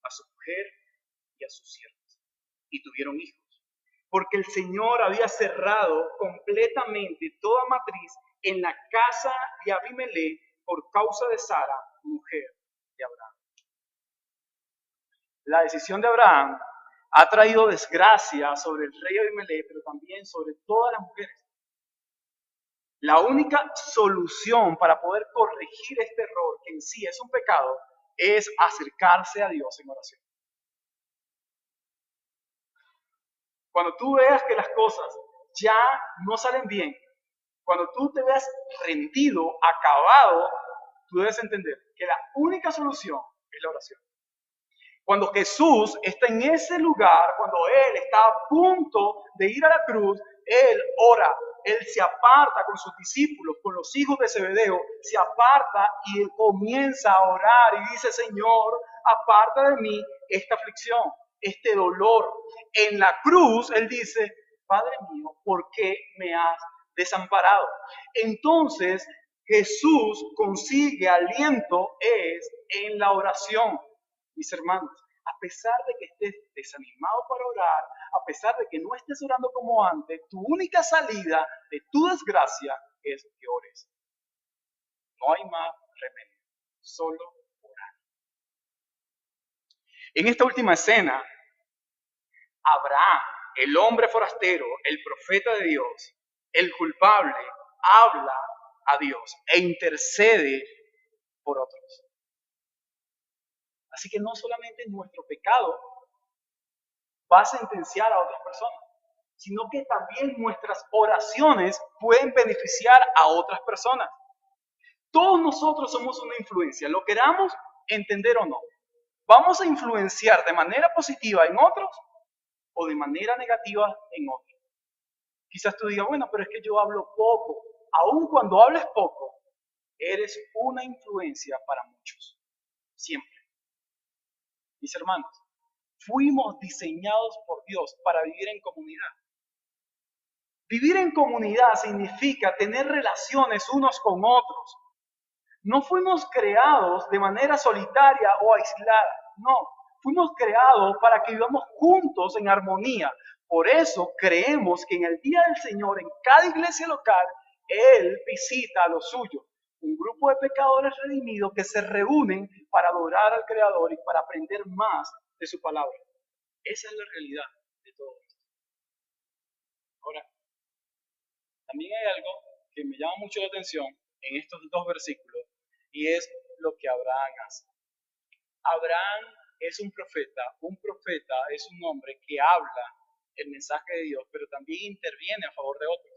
a su mujer y a sus siervos, y tuvieron hijos, porque el Señor había cerrado completamente toda matriz en la casa de Abimelech por causa de Sara, mujer de Abraham. La decisión de Abraham ha traído desgracia sobre el rey Abimelech, pero también sobre todas las mujeres. La única solución para poder corregir este error, que en sí es un pecado, es acercarse a Dios en oración. Cuando tú veas que las cosas ya no salen bien, cuando tú te veas rendido, acabado, tú debes entender que la única solución es la oración. Cuando Jesús está en ese lugar, cuando Él está a punto de ir a la cruz, Él ora, Él se aparta con sus discípulos, con los hijos de Zebedeo, se aparta y comienza a orar y dice, Señor, aparta de mí esta aflicción, este dolor. En la cruz, Él dice, Padre mío, ¿por qué me has desamparado? Entonces, Jesús consigue aliento es en la oración. Mis hermanos, a pesar de que estés desanimado para orar, a pesar de que no estés orando como antes, tu única salida de tu desgracia es que ores. No hay más remedio, solo orar. En esta última escena, Abraham, el hombre forastero, el profeta de Dios, el culpable, habla a Dios e intercede por otros. Así que no solamente nuestro pecado va a sentenciar a otras personas, sino que también nuestras oraciones pueden beneficiar a otras personas. Todos nosotros somos una influencia, lo queramos entender o no. Vamos a influenciar de manera positiva en otros o de manera negativa en otros. Quizás tú digas, bueno, pero es que yo hablo poco. Aun cuando hables poco, eres una influencia para muchos. Siempre. Mis hermanos, fuimos diseñados por Dios para vivir en comunidad. Vivir en comunidad significa tener relaciones unos con otros. No fuimos creados de manera solitaria o aislada, no. Fuimos creados para que vivamos juntos en armonía. Por eso creemos que en el día del Señor, en cada iglesia local, Él visita a los suyos. Un grupo de pecadores redimidos que se reúnen para adorar al Creador y para aprender más de su palabra. Esa es la realidad de todo esto. Ahora, también hay algo que me llama mucho la atención en estos dos versículos y es lo que Abraham hace. Abraham es un profeta es un hombre que habla el mensaje de Dios, pero también interviene a favor de otros.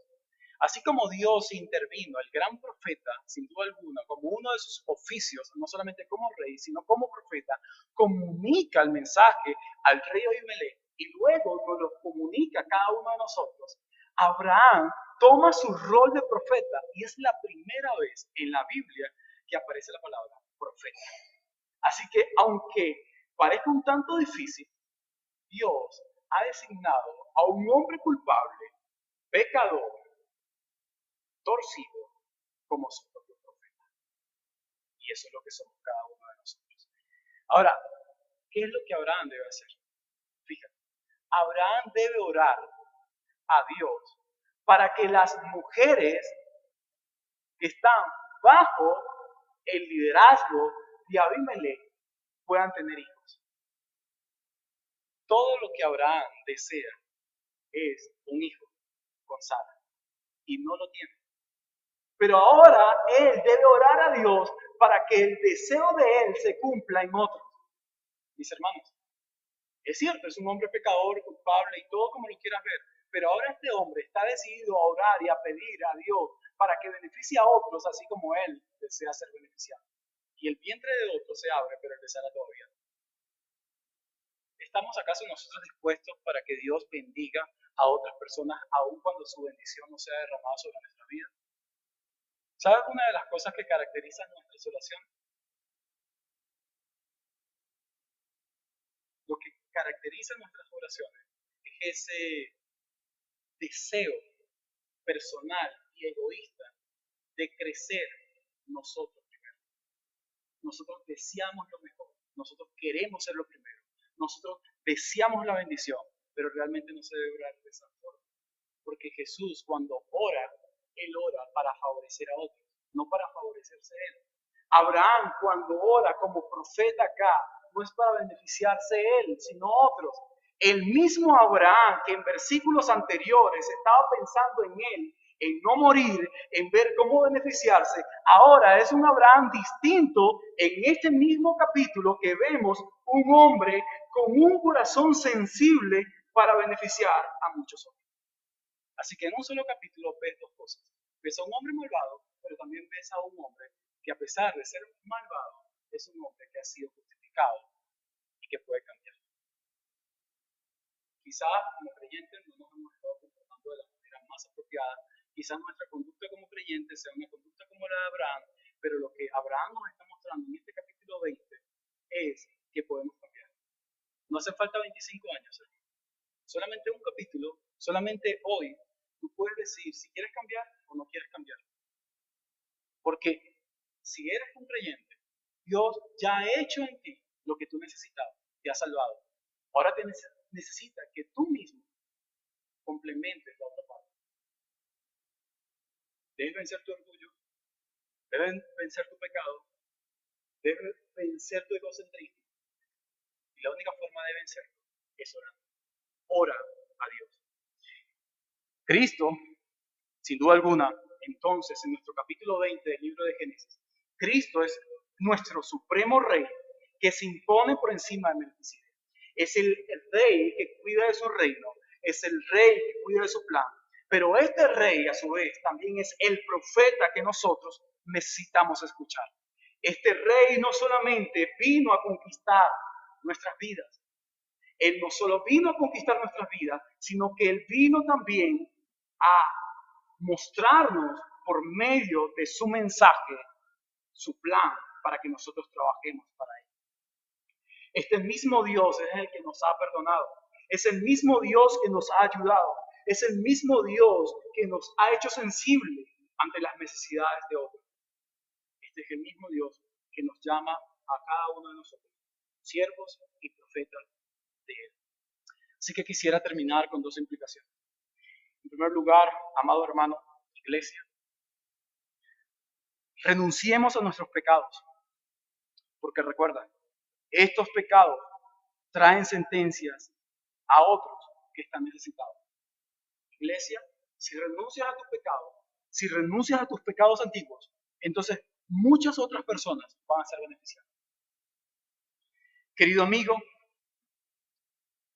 Así como Dios intervino, el gran profeta, sin duda alguna, como uno de sus oficios, no solamente como rey, sino como profeta, comunica el mensaje al rey Abimelech y luego nos lo comunica a cada uno de nosotros. Abraham toma su rol de profeta y es la primera vez en la Biblia que aparece la palabra profeta. Así que aunque parezca un tanto difícil, Dios ha designado a un hombre culpable, pecador, torcido, como su propio profeta. Y eso es lo que somos cada uno de nosotros. Ahora, ¿qué es lo que Abraham debe hacer? Fíjate, Abraham debe orar a Dios para que las mujeres que están bajo el liderazgo de Abimelech puedan tener hijos. Todo lo que Abraham desea es un hijo con Sara y no lo tiene. Pero ahora él debe orar a Dios para que el deseo de él se cumpla en otros. Mis hermanos, es cierto, es un hombre pecador, culpable y todo como lo quieras ver, pero ahora este hombre está decidido a orar y a pedir a Dios para que beneficie a otros así como él desea ser beneficiado. Y el vientre de otros se abre, pero el de Sara todavía no. ¿Estamos acaso nosotros dispuestos para que Dios bendiga a otras personas aun cuando su bendición no sea derramada sobre nuestra vida? ¿Sabes una de las cosas que caracterizan nuestras oraciones? Lo que caracteriza nuestras oraciones es ese deseo personal y egoísta de crecer nosotros primero. Nosotros deseamos lo mejor, nosotros queremos ser lo primero, nosotros deseamos la bendición, pero realmente no se debe orar de esa forma. Porque Jesús cuando ora, Él ora para favorecer a otros, no para favorecerse a Él. Abraham cuando ora como profeta acá, no es para beneficiarse Él, sino otros. El mismo Abraham que en versículos anteriores estaba pensando en Él, en no morir, en ver cómo beneficiarse, ahora es un Abraham distinto en este mismo capítulo que vemos un hombre con un corazón sensible para beneficiar a muchos otros. Así que en un solo capítulo ves dos cosas. Ves a un hombre malvado, pero también ves a un hombre que a pesar de ser malvado, es un hombre que ha sido justificado y que puede cambiar. Quizás como creyentes no nos hemos estado comportando de la manera más apropiada. Quizás nuestra conducta como creyentes sea una conducta como la de Abraham, pero lo que Abraham nos está mostrando en este capítulo 20 es que podemos cambiar. No hace falta 25 años, hermano. Solamente un capítulo, solamente hoy, tú puedes decir si quieres cambiar o no quieres cambiar. Porque si eres un creyente, Dios ya ha hecho en ti lo que tú necesitabas, te ha salvado. Ahora te necesita que tú mismo complementes la otra parte. Debes vencer tu orgullo, debes vencer tu pecado, debes vencer tu egocentrismo. Y la única forma de vencerlo es orando. Ora a Dios. Cristo, sin duda alguna, entonces, en nuestro capítulo 20 del libro de Génesis, Cristo es nuestro supremo rey que se impone por encima de Melquisedec. Es el rey que cuida de su reino, es el rey que cuida de su plan. Pero este rey, a su vez, también es el profeta que nosotros necesitamos escuchar. Este rey no solamente vino a conquistar nuestras vidas, él no solo vino a conquistar nuestras vidas, sino que Él vino también a mostrarnos por medio de su mensaje, su plan, para que nosotros trabajemos para Él. Este mismo Dios es el que nos ha perdonado. Es el mismo Dios que nos ha ayudado. Es el mismo Dios que nos ha hecho sensibles ante las necesidades de otros. Este es el mismo Dios que nos llama a cada uno de nosotros, siervos y profetas de Él. Así que quisiera terminar con dos implicaciones. En primer lugar, amado hermano, iglesia, renunciemos a nuestros pecados, porque recuerda, estos pecados traen sentencias a otros que están necesitados. Iglesia, Si renuncias a tu pecado, si renuncias a tus pecados antiguos, entonces muchas otras personas van a ser beneficiadas. Querido amigo,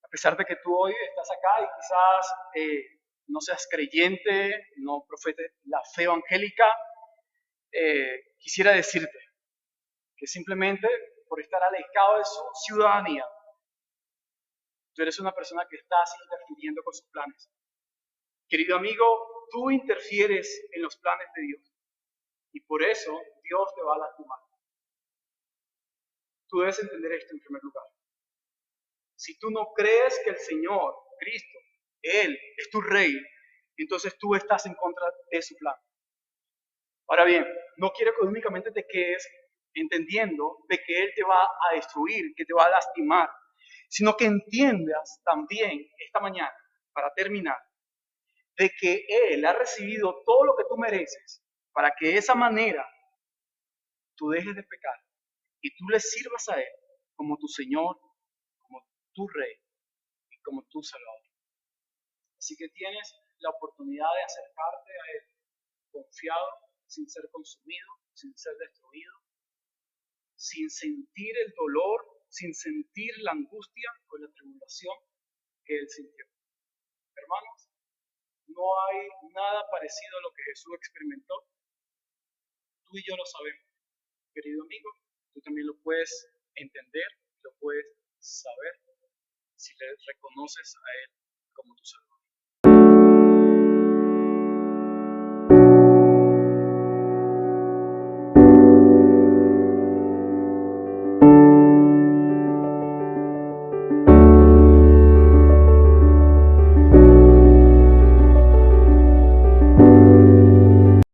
a pesar de que tú hoy estás acá y quizás no seas creyente, no profetes la fe evangélica, quisiera decirte que simplemente por estar alejado de su ciudadanía, tú eres una persona que estás interfiriendo con sus planes. Querido amigo, tú interfieres en los planes de Dios y por eso Dios te va a lastimar. Tú debes entender esto en primer lugar. Si tú no crees que el Señor, Cristo, Él es tu Rey, entonces tú estás en contra de su plan. Ahora bien, no quiero que únicamente te quedes entendiendo de que Él te va a destruir, que te va a lastimar, sino que entiendas también esta mañana, para terminar, de que Él ha recibido todo lo que tú mereces para que de esa manera tú dejes de pecar y tú le sirvas a Él como tu Señor, como tu Rey y como tu Salvador. Así que tienes la oportunidad de acercarte a Él confiado, sin ser consumido, sin ser destruido, sin sentir el dolor, sin sentir la angustia o la tribulación que Él sintió. Hermanos, no hay nada parecido a lo que Jesús experimentó. Tú y yo lo sabemos. Querido amigo, tú también lo puedes entender, lo puedes saber si le reconoces a Él como tu Salvador.